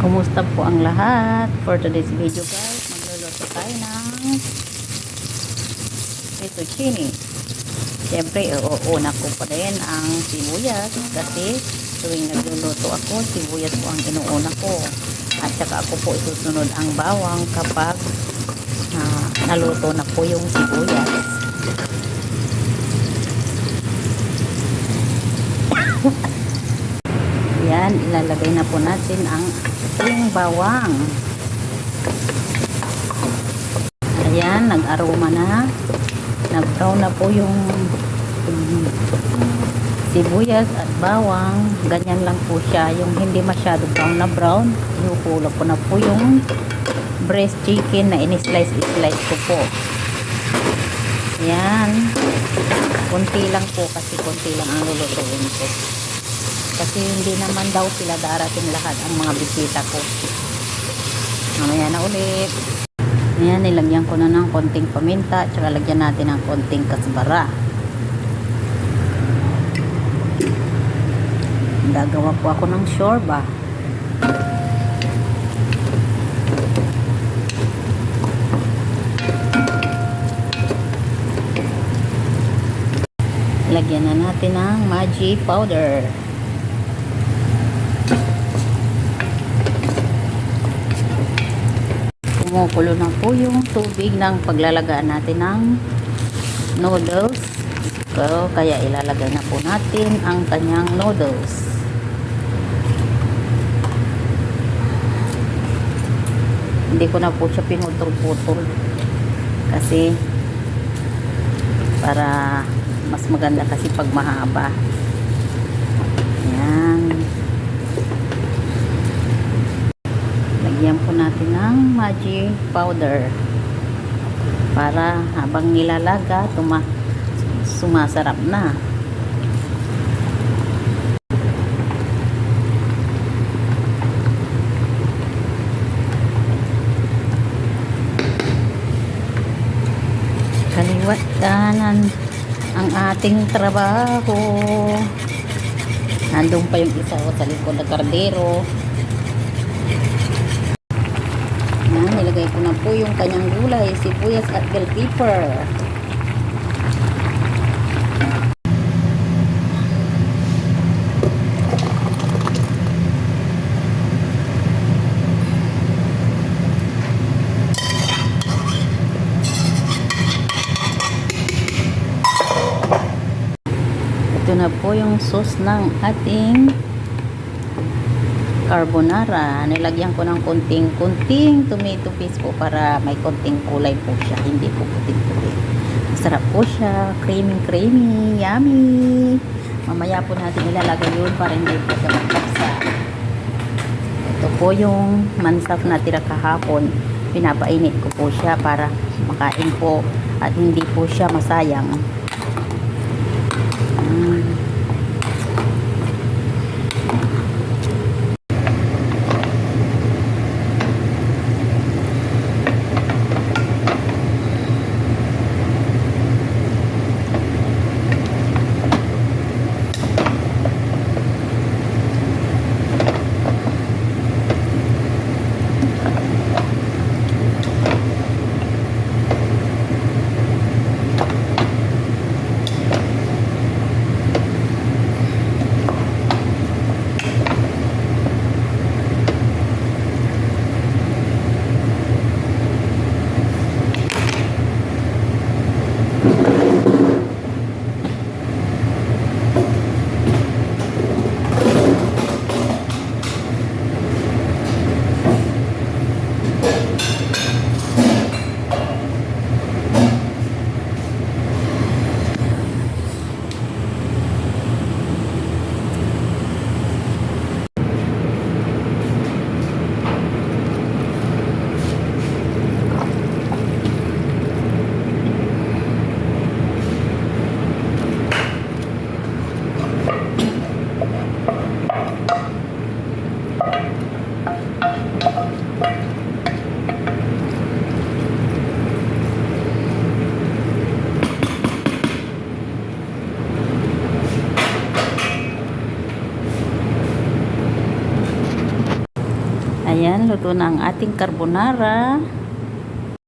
Kumusta po ang lahat? For today's video guys, magluluto tayo ng fettuccine. Siyempre, uuna ko pa rin ang sibuyas kasi tuwing nagluluto ako, sibuyas po ang inuuna ko. At saka ako po isusunod ang bawang kapag naluto na po yung sibuyas. Yan, ilalagay na po natin ang ating bawang. Ayan, nag-aroma na. Nag-brown na po yung sibuyas at bawang. Ganyan lang po siya. Yung hindi masyado brown na brown. Ihuhulog ko na po yung breast chicken na in-slice ko po. Ayan. Kunti lang po kasi kunti lang ang lulutuin ko. Kasi hindi naman daw sila darating lahat ang mga bisita ko. Mamaya na ulit. Ayan, nilagyan ko na ng konting paminta. Tsaka lagyan natin ng konting kasbara. Gagawa po ako ng shorba. Lagyan na natin ng Maggi powder. Kumukulo na po yung tubig ng paglalagaan natin ng noodles. So, kaya ilalagay na po natin ang kanyang noodles. Hindi ko na po siya pinutol-putol kasi para mas maganda kasi pag mahaba. Ayan. Lagyan po natin ng Maggi powder para habang nilalaga sumasarap na. Kaliwat kanan ang ating trabaho. Nandun pa yung isa sa likod na kardero. Yan, nilagay ko na po yung kanyang gulay, sibuyas at bell pepper. Ito na po yung sauce ng ating carbonara. Nilagyan ko ng kunting tomato paste po para may kunting kulay po siya. Hindi po puting-puti. Masarap po siya. Creamy, yummy. Mamaya po natin ilalagay yun para hindi po siya magkaksa. Ito po yung mansaf na tira kahapon. Pinapainit ko po siya para makain po at hindi po siya masayang. Ayan, luto na ang ating carbonara.